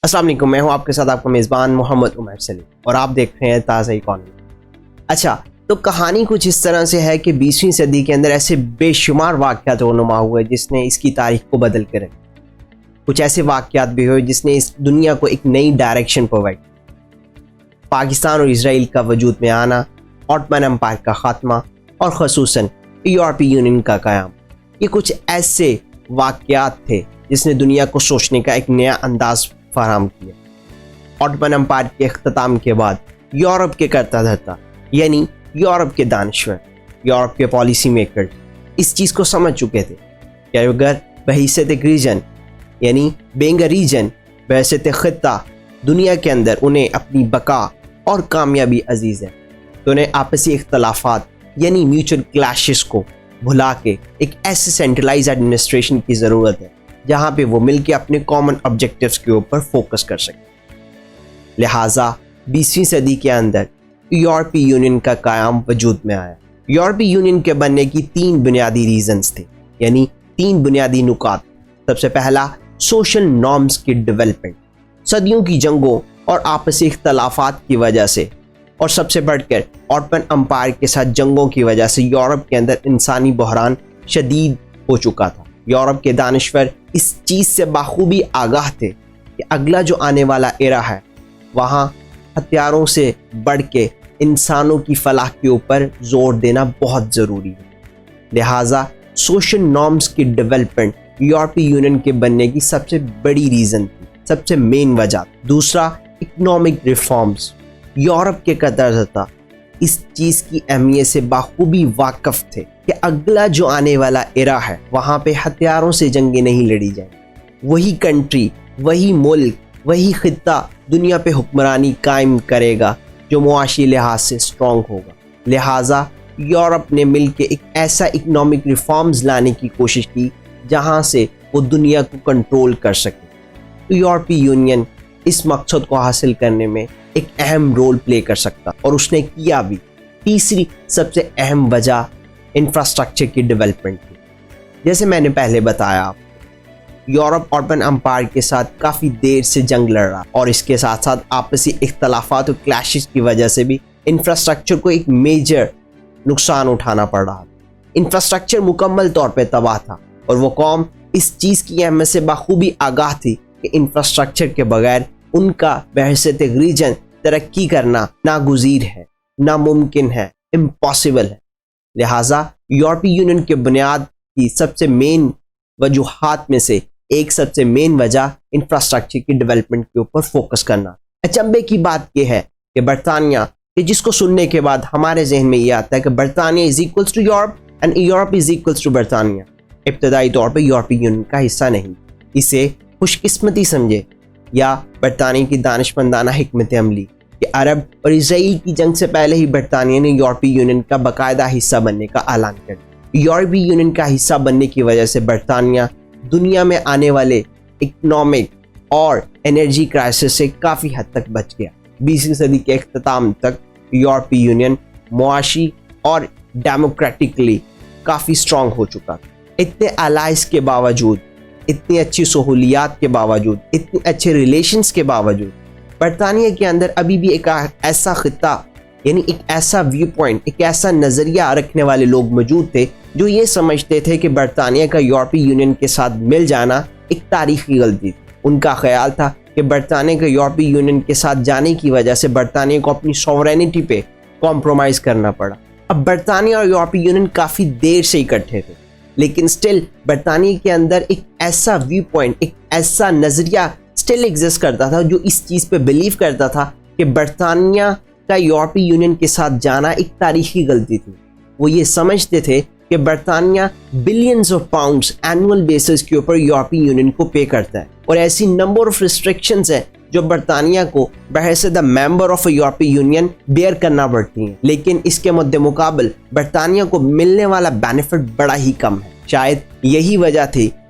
السلام علیکم، میں ہوں آپ کے ساتھ آپ کا میزبان محمد عمر سلیم اور آپ دیکھ رہے ہیں تازہ اکانومی۔ اچھا، تو کہانی کچھ اس طرح سے ہے کہ 20ویں صدی کے اندر ایسے بے شمار واقعات رونما ہوئے جس نے اس کی تاریخ کو بدل کے رکھا۔ کچھ ایسے واقعات بھی ہوئے جس نے اس دنیا کو ایک نئی ڈائریکشن پرووائڈ کی۔ پاکستان اور اسرائیل کا وجود میں آنا، آٹمن امپائر کا خاتمہ اور خصوصاً یورپی یونین کا قیام، یہ کچھ ایسے واقعات تھے جس نے دنیا کو سوچنے کا ایک نیا انداز فراہم کیا۔ آٹمن امپائر کے اختتام کے بعد یورپ کے کرتا دھرتا یعنی یورپ کے دانشور، یورپ کے پالیسی میکر اس چیز کو سمجھ چکے تھے کہ اگر بحیثیت ایک ریجن یعنی بینگ اے ریجن، بحیثیت خطہ دنیا کے اندر انہیں اپنی بقا اور کامیابی عزیز ہے، تو انہیں آپسی اختلافات یعنی میوچل کلیشز کو بھلا کے ایک ایسے سینٹرلائز ایڈمنسٹریشن کی ضرورت ہے جہاں پہ وہ مل کے اپنے کامن آبجیکٹیوز کے اوپر فوکس کر سکیں۔ لہٰذا 20ویں صدی کے اندر یورپی یونین کا قیام وجود میں آیا۔ یورپی یونین کے بننے کی 3 بنیادی ریزنز تھے، یعنی 3 بنیادی نکات۔ سب سے پہلا سوشل نارمز کی ڈیولپمنٹ، صدیوں کی جنگوں اور آپسی اختلافات کی وجہ سے، اور سب سے بڑھ کر آٹمن امپائر کے ساتھ جنگوں کی وجہ سے یورپ کے اندر انسانی بحران شدید ہو چکا تھا۔ یورپ کے دانشور اس چیز سے بخوبی آگاہ تھے کہ اگلا جو آنے والا ایرا ہے وہاں ہتھیاروں سے بڑھ کے انسانوں کی فلاح کے اوپر زور دینا بہت ضروری ہے۔ لہٰذا سوشل نارمز کی ڈیولپمنٹ یورپی یونین کے بننے کی سب سے بڑی ریزن تھی، سب سے مین وجہ۔ دوسرا اکنامک ریفارمز، یورپ کے قدرتا اس چیز کی اہمیت سے بخوبی واقف تھے کہ اگلا جو آنے والا ایرا ہے وہاں پہ ہتھیاروں سے جنگیں نہیں لڑی جائیں، وہی کنٹری، وہی ملک، وہی خطہ دنیا پہ حکمرانی قائم کرے گا جو معاشی لحاظ سے اسٹرانگ ہوگا۔ لہٰذا یورپ نے مل کے ایک ایسا اکنامک ریفارمز لانے کی کوشش کی جہاں سے وہ دنیا کو کنٹرول کر سکے۔ یورپی یونین اس مقصد کو حاصل کرنے میں ایک اہم رول پلے کر سکتا اور اس نے کیا بھی۔ تیسری سب سے اہم وجہ انفراسٹرکچر کی ڈیولپمنٹ تھی۔ جیسے میں نے پہلے بتایا، یورپ آٹمن امپائر کے ساتھ کافی دیر سے جنگ لڑ رہا اور اس کے ساتھ ساتھ آپسی اختلافات اور کلیشز کی وجہ سے بھی انفراسٹرکچر کو ایک میجر نقصان اٹھانا پڑ رہا تھا۔ انفراسٹرکچر مکمل طور پہ تباہ تھا اور وہ قوم اس چیز کی اہمیت سے بخوبی آگاہ تھی کہ انفراسٹرکچر کے بغیر ان کا بحیثیت ایک ریجن ترقی کرنا ناگزیر ہے، ناممکن ہے، امپاسبل ہے۔ لہٰذا یورپی یونین کے بنیاد کی سب سے مین وجوہات میں سے ایک سب سے مین وجہ انفراسٹرکچر کی ڈیولپمنٹ کے اوپر فوکس کرنا۔ اچنبے کی بات یہ ہے کہ برطانیہ، کہ جس کو سننے کے بعد ہمارے ذہن میں یہ آتا ہے کہ برطانیہ is equals to Europe and Europe is equals to برطانیہ، ابتدائی طور پہ یورپی یونین کا حصہ نہیں۔ اسے خوش قسمتی سمجھے یا برطانیہ کی دانشمندانہ حکمت عملی کہ عرب اور اسرائیل کی جنگ سے پہلے ہی برطانیہ نے یورپی یونین کا باقاعدہ حصہ بننے کا اعلان کر دیا۔ یورپی یونین کا حصہ بننے کی وجہ سے برطانیہ دنیا میں آنے والے اکنامک اور انرجی کرائسس سے کافی حد تک بچ گیا۔ 20ویں صدی کے اختتام تک یورپی یونین معاشی اور ڈیموکریٹکلی کافی اسٹرانگ ہو چکا تھا۔ اتنے الائز کے باوجود، اتنی اچھی سہولیات کے باوجود، اتنے اچھے ریلیشنز کے باوجود برطانیہ کے اندر ابھی بھی ایک ایسا خطہ یعنی ایک ایسا ویو پوائنٹ، ایک ایسا نظریہ رکھنے والے لوگ موجود تھے جو یہ سمجھتے تھے کہ برطانیہ کا یورپی یونین کے ساتھ مل جانا ایک تاریخی غلطی تھی۔ ان کا خیال تھا کہ برطانیہ کے یورپی یونین کے ساتھ جانے کی وجہ سے برطانیہ کو اپنی سوورینٹی پہ کمپرومائز کرنا پڑا۔ اب برطانیہ اور یورپی یونین کافی دیر سے اکٹھے تھے، لیکن سٹل برطانیہ کے اندر ایک ایسا ویو پوائنٹ، ایک ایسا نظریہ سٹل ایگزسٹ کرتا تھا جو اس چیز پہ بلیو کرتا تھا کہ برطانیہ کا یورپی یونین کے ساتھ جانا ایک تاریخی غلطی تھی۔ وہ یہ سمجھتے تھے کہ برطانیہ billions of pounds annual basis کے اوپر یورپی یونین کو پے کرتا ہے اور ایسی نمبر آف ریسٹرکشنز ہیں جو برطانیہ کو بحیثیت ممبر آف یورپی یونین بیئر کرنا پڑتی ہیں، لیکن اس کے مد مقابل برطانیہ کو ملنے والا بینیفٹ بڑا ہی کم ہے۔ شاید یہی وجہ تھی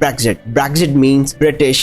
Brexit? Brexit means British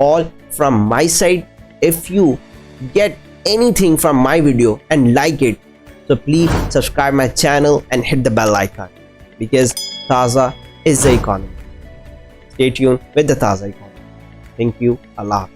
all from my side. If you get anything from my video and like it, so please subscribe my channel and hit the bell icon because Taza is the economy. Stay tuned with the Taza economy. Thank you. Allah.